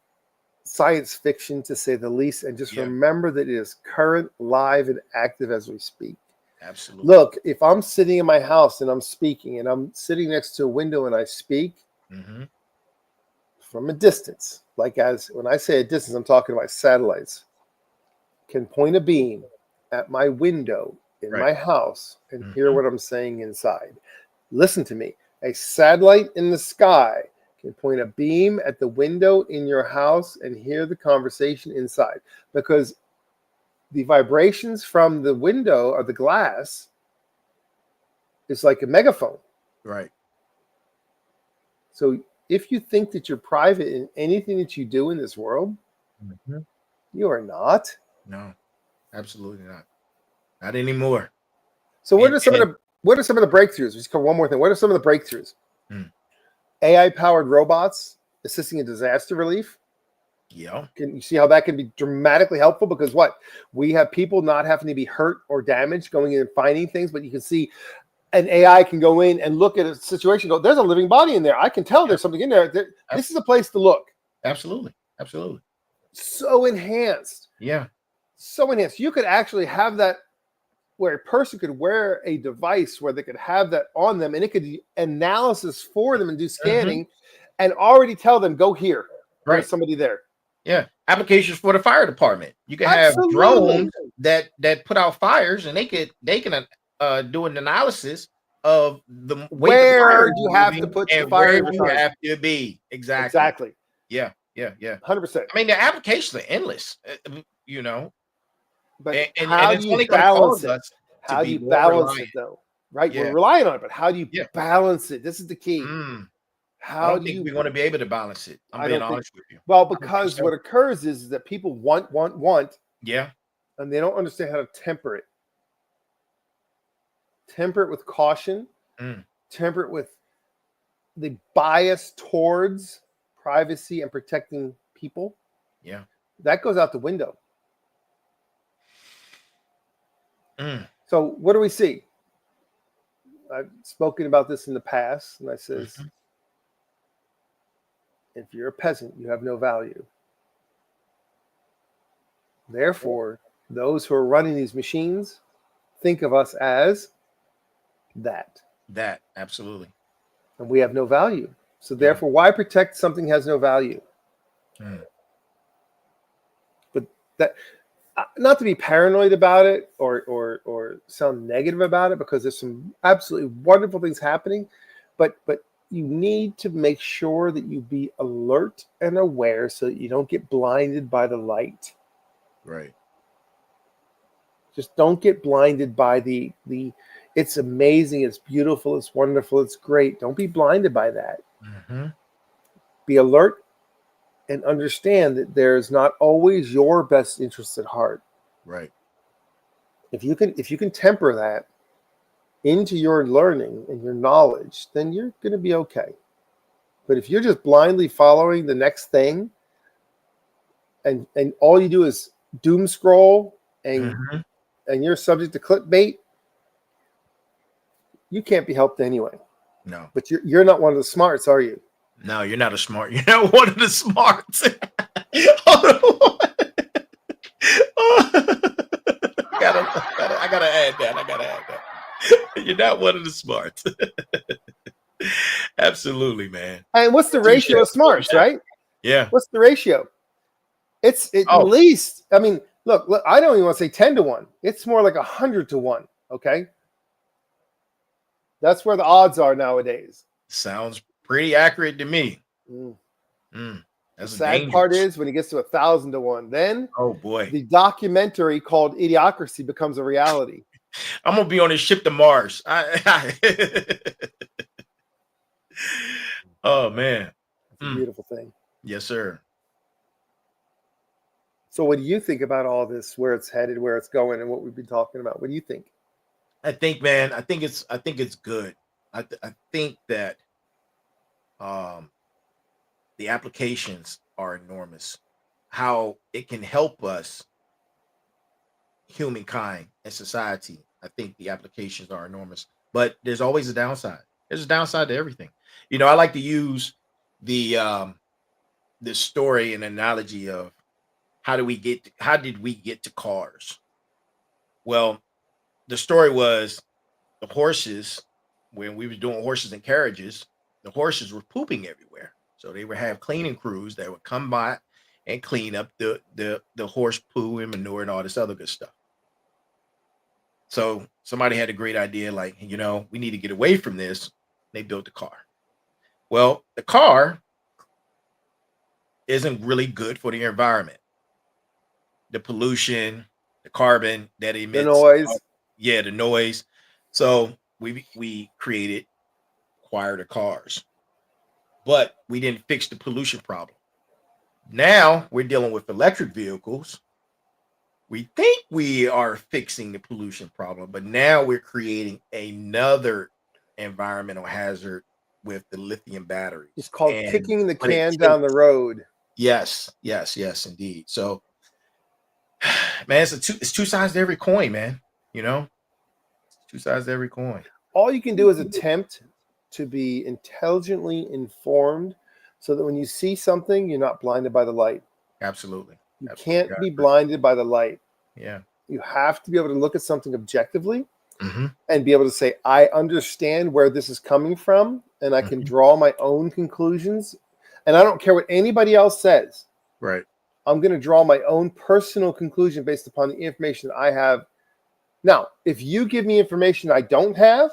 Speaker 2: science fiction, to say the least. And just remember that it is current, live, and active as we speak.
Speaker 1: Absolutely.
Speaker 2: Look, if I'm sitting in my house and I'm speaking, and I'm sitting next to a window and I speak from a distance, like when I say a distance, I'm talking about satellites, can point a beam at my window in my house and hear what I'm saying inside. Listen to me. A satellite in the sky can point a beam at the window in your house and hear the conversation inside, because the vibrations from the window or the glass is like a megaphone.
Speaker 1: Right.
Speaker 2: So if you think that you're private in anything that you do in this world, you are not.
Speaker 1: No, absolutely not. Not anymore.
Speaker 2: So what are some of the breakthroughs? Just one more thing. What are some of the breakthroughs? AI-powered robots assisting in disaster relief.
Speaker 1: Yeah.
Speaker 2: Can you see how that can be dramatically helpful? Because we have people not having to be hurt or damaged going in and finding things, but you can see an AI can go in and look at a situation, go, there's a living body in there. I can tell there's something in there. This is a place to look.
Speaker 1: Absolutely. Absolutely.
Speaker 2: So enhanced.
Speaker 1: Yeah.
Speaker 2: So enhanced. You could actually have that where a person could wear a device where they could have that on them, and it could do analysis for them and do scanning and already tell them, go here. There's somebody there.
Speaker 1: Yeah. Applications for the fire department. You can have drones that put out fires, and they can do an analysis of
Speaker 2: where you have to put the fire,
Speaker 1: where you have to be. Exactly. Yeah.
Speaker 2: 100%.
Speaker 1: I mean, the applications are endless, you know.
Speaker 2: But how do you balance it? How do you balance it, though? Right? We're relying on it, but how do you balance it? This is the key.
Speaker 1: I don't think we're going to be able to balance it. I'm being honest with you.
Speaker 2: Well, because what occurs is that people want.
Speaker 1: Yeah.
Speaker 2: And they don't understand how to temper it. Temper it with caution. Temper it with the bias towards privacy and protecting people.
Speaker 1: Yeah.
Speaker 2: That goes out the window. So what do we see? I've spoken about this in the past, and I says, if you're a peasant, you have no value. Therefore, those who are running these machines think of us as that.
Speaker 1: That, absolutely.
Speaker 2: And we have no value. So therefore, why protect something that has no value? But that, not to be paranoid about it or sound negative about it, because there's some absolutely wonderful things happening, but you need to make sure that you be alert and aware so that you don't get blinded by the light.
Speaker 1: Right.
Speaker 2: Just don't get blinded by the it's amazing, it's beautiful, it's wonderful, it's great. Don't be blinded by that. Be alert and understand that there's not always your best interest at heart.
Speaker 1: Right.
Speaker 2: If you can temper that into your learning and your knowledge, then you're going to be okay. But if you're just blindly following the next thing, and all you do is doom scroll and you're subject to clickbait, you can't be helped anyway.
Speaker 1: No.
Speaker 2: But you're not one of the smarts, are you?
Speaker 1: No, you're not a smart. You're not one of the smarts. I gotta add that. You're not one of the smarts. Absolutely, man.
Speaker 2: And what's the ratio of smarts, right?
Speaker 1: Yeah.
Speaker 2: What's the ratio? It's at least, I mean, look, I don't even want to say 10 to 1. It's more like 100 to 1. Okay. That's where the odds are nowadays.
Speaker 1: Sounds pretty accurate to me.
Speaker 2: The sad part is when it gets to 1,000 to 1, then
Speaker 1: oh boy,
Speaker 2: the documentary called Idiocracy becomes a reality.
Speaker 1: I'm gonna be on a ship to Mars. Oh man,
Speaker 2: it's a beautiful thing.
Speaker 1: Yes, sir.
Speaker 2: So, what do you think about all this? Where it's headed, where it's going, and what we've been talking about? What do you think?
Speaker 1: I think, man, I think it's good. I think that the applications are enormous. How it can help us, humankind and society. I think the applications are enormous. but there's always a downside. There's a downside to everything. You know, I like to use the this story and analogy of how did we get to cars? Well, the story was the horses, when we were doing horses and carriages, the horses were pooping everywhere. So they would have cleaning crews that would come by and clean up the horse poo and manure and all this other good stuff. So somebody had a great idea, like, you know, we need to get away from this. They built a car. Well, the car isn't really good for the environment. The pollution, the carbon that emits,
Speaker 2: the noise.
Speaker 1: Yeah, the noise. So we acquired the cars, but we didn't fix the pollution problem. Now we're dealing with electric vehicles. We think we are fixing the pollution problem, but now we're creating another environmental hazard with the lithium batteries.
Speaker 2: It's called kicking the can down the road.
Speaker 1: Yes, indeed. So, man, it's two sides to every coin, man. You know, two sides to every coin.
Speaker 2: All you can do is attempt to be intelligently informed so that when you see something, you're not blinded by the light.
Speaker 1: Absolutely.
Speaker 2: You can't be blinded by the light.
Speaker 1: Yeah.
Speaker 2: You have to be able to look at something objectively and be able to say, I understand where this is coming from, and I can draw my own conclusions. And I don't care what anybody else says.
Speaker 1: Right.
Speaker 2: I'm going to draw my own personal conclusion based upon the information that I have. Now, if you give me information I don't have,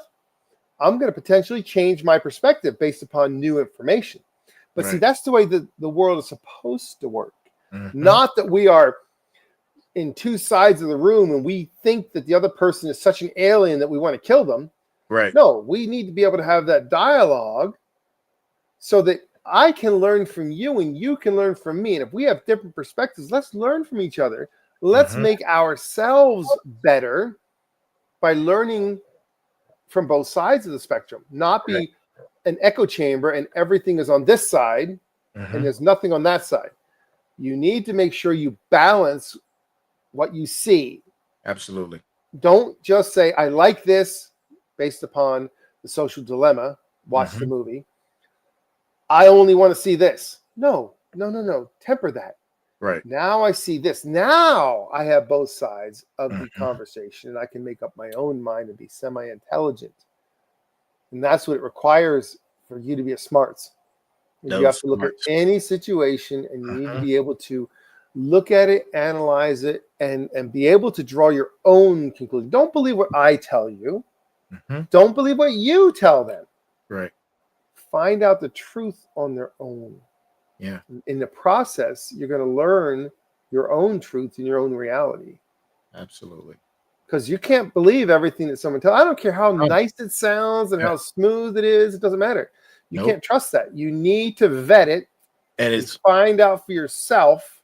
Speaker 2: I'm going to potentially change my perspective based upon new information. But see, that's the way the world is supposed to work. Not that we are in two sides of the room and we think that the other person is such an alien that we want to kill them.
Speaker 1: Right.
Speaker 2: No, we need to be able to have that dialogue so that I can learn from you and you can learn from me. And if we have different perspectives, let's learn from each other. Let's make ourselves better by learning from both sides of the spectrum, not be an echo chamber and everything is on this side and there's nothing on that side. You need to make sure you balance what you see.
Speaker 1: Absolutely.
Speaker 2: Don't just say, I like this based upon The Social Dilemma. Watch the movie. I only want to see this. No. Temper that.
Speaker 1: Right.
Speaker 2: Now I see this. Now I have both sides of the conversation and I can make up my own mind and be semi-intelligent. And that's what it requires for you to be a smarts. You have to look at any situation and you need to be able to look at it, analyze it, and be able to draw your own conclusion. Don't believe what I tell you. Don't believe what you tell them.
Speaker 1: Right.
Speaker 2: Find out the truth on their own.
Speaker 1: Yeah.
Speaker 2: In the process, you're going to learn your own truth and your own reality.
Speaker 1: Absolutely.
Speaker 2: Because you can't believe everything that someone tells. I don't care how nice it sounds and how smooth it is. It doesn't matter. You can't trust that. You need to vet it and find out for yourself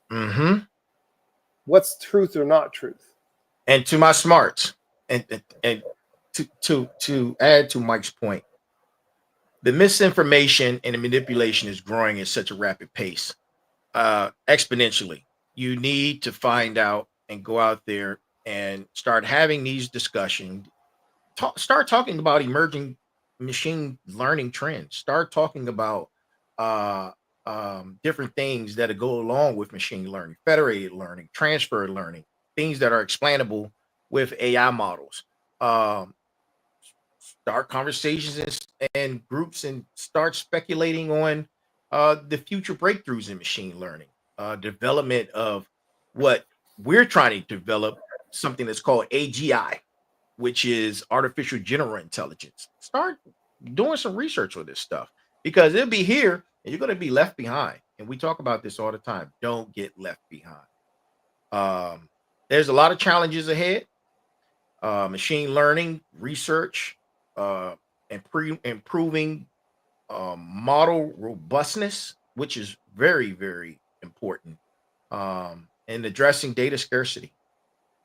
Speaker 2: what's truth or not truth.
Speaker 1: And to my smarts, and to add to Mike's point, the misinformation and the manipulation is growing at such a rapid pace, exponentially. You need to find out and go out there and start having these discussions. Start talking about emerging machine learning trends. Start talking about different things that go along with machine learning, federated learning, transfer learning, things that are explainable with AI models. Start conversations and groups and start speculating on the future breakthroughs in machine learning, development of what we're trying to develop, something that's called AGI, which is artificial general intelligence. Start doing some research on this stuff because it'll be here and you're going to be left behind. And we talk about this all the time. Don't get left behind. There's a lot of challenges ahead. Machine learning, research, improving model robustness, which is very, very important, and addressing data scarcity.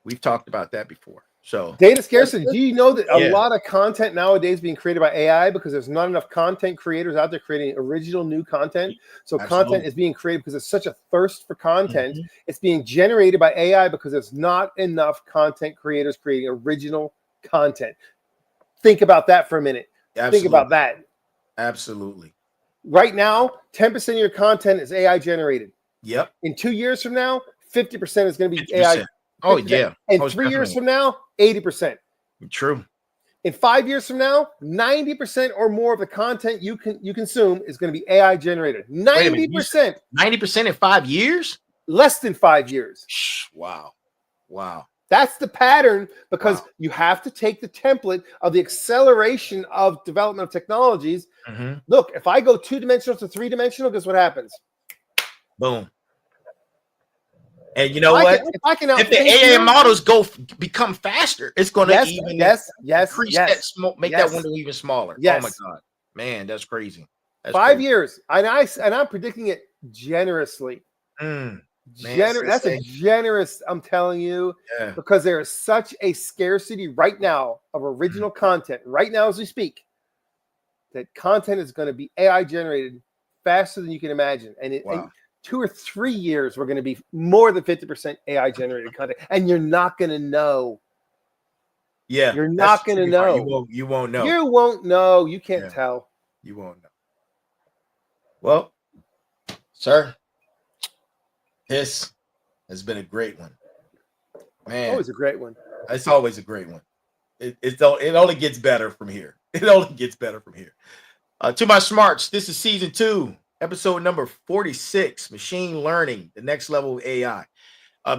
Speaker 1: We've talked about that before. So
Speaker 2: data scarcity. Do you know that a lot of content nowadays being created by AI because there's not enough content creators out there creating original new content? So content is being created because there's such a thirst for content. It's being generated by AI because there's not enough content creators creating original content. Think about that for a minute.
Speaker 1: Absolutely.
Speaker 2: Think about that.
Speaker 1: Absolutely.
Speaker 2: Right now, 10% of your content is AI generated.
Speaker 1: Yep.
Speaker 2: In 2 years from now, 50% is going to be
Speaker 1: 50%.
Speaker 2: AI. 50%.
Speaker 1: Oh, yeah.
Speaker 2: And 3 years from now, 80%.
Speaker 1: True.
Speaker 2: In 5 years from now, 90% or more of the content you consume is going to be AI generated. 90%.
Speaker 1: 90% in 5 years?
Speaker 2: Less than 5 years.
Speaker 1: Wow. Wow.
Speaker 2: That's the pattern, because you have to take the template of the acceleration of development of technologies.
Speaker 1: Mm-hmm.
Speaker 2: Look, if I go 2-dimensional to 3-dimensional, guess what happens?
Speaker 1: Boom. And you know what? If the AI models become faster, it's going to increase that, make that window even smaller.
Speaker 2: Yes.
Speaker 1: Oh my God, man, that's crazy. That's
Speaker 2: 5
Speaker 1: crazy.
Speaker 2: years, and I'm predicting it generously. That's a generous, I'm telling you, because there is such a scarcity right now of original content. Right now, as we speak, that content is going to be AI generated faster than you can imagine, and in 2 or 3 years, we're going to be more than 50% AI generated content, and you're not going to know.
Speaker 1: Yeah,
Speaker 2: you're not going to know.
Speaker 1: You won't know.
Speaker 2: You won't know. You can't tell.
Speaker 1: You won't know. Well, sir, this has been a great one, man.
Speaker 2: Always a great one.
Speaker 1: It's always a great one. It only gets better from here. It only gets better from here. To my smarts, this is season 2, episode number 46, machine learning, the next level of AI.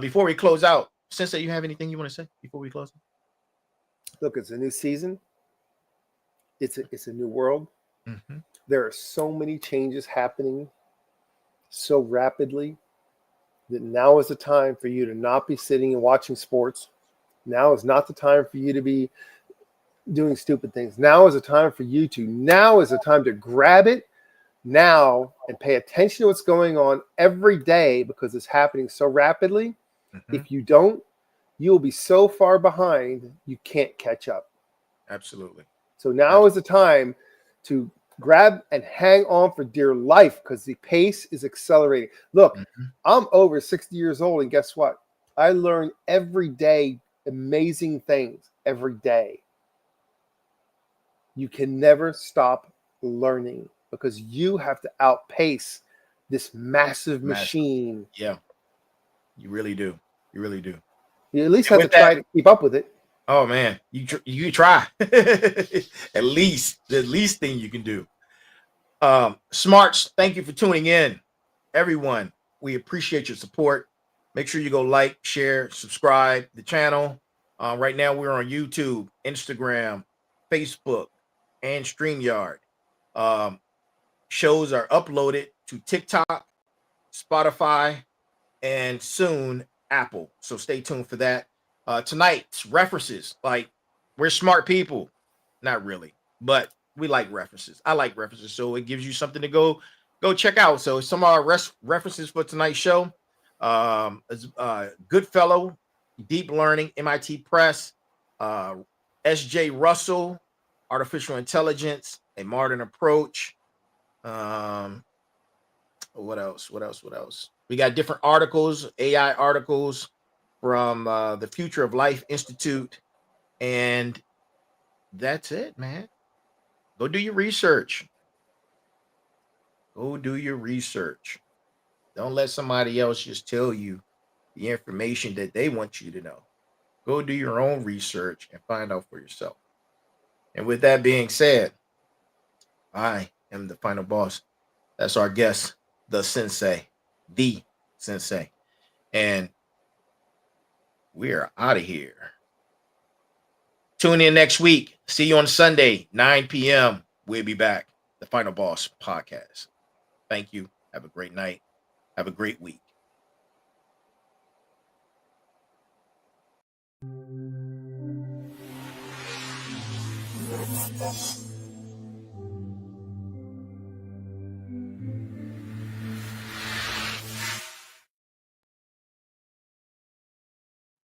Speaker 1: Before we close out, Sensei, you have anything you want to say before we close?
Speaker 2: Look, it's a new season. It's a new world.
Speaker 1: Mm-hmm.
Speaker 2: There are so many changes happening so rapidly that now is the time for you to not be sitting and watching sports. Now is not the time for you to be doing stupid things. Now is the time for you to, now is the time to grab it now and pay attention to what's going on every day, because it's happening so rapidly. Mm-hmm. If you don't, you'll be so far behind, you can't catch up.
Speaker 1: Absolutely.
Speaker 2: So now is the time to grab and hang on for dear life, because the pace is accelerating. Look, I'm over 60 years old, and guess what? I learn every day amazing things every day. You can never stop learning, because you have to outpace this massive machine.
Speaker 1: Yeah, you really do. You really do.
Speaker 2: You at least have to try to keep up with it.
Speaker 1: Oh man, you try. at least the least thing you can do. Smarts, thank you for tuning in, everyone. We appreciate your support. Make sure you go like, share, subscribe the channel. Right now we're on YouTube, Instagram, Facebook, and StreamYard. Shows are uploaded to TikTok, Spotify, and soon Apple. So stay tuned for that. Tonight's references, like, we're smart people. Not really, but we like references. I like references, so it gives you something to go check out. So some of our references for tonight's show, Goodfellow, Deep Learning, MIT Press, S.J. Russell, Artificial Intelligence, A Modern Approach. What else? We got different articles, AI articles from the Future of Life Institute, and that's it, man. Go do your research. Go do your research. Don't let somebody else just tell you the information that they want you to know. Go do your own research and find out for yourself. And with that being said, I am the final boss. That's our guest, the Sensei. And we are out of here. Tune in next week. See you on Sunday, 9 p.m. We'll be back. The Final Boss Podcast. Thank you. Have a great night. Have a great week.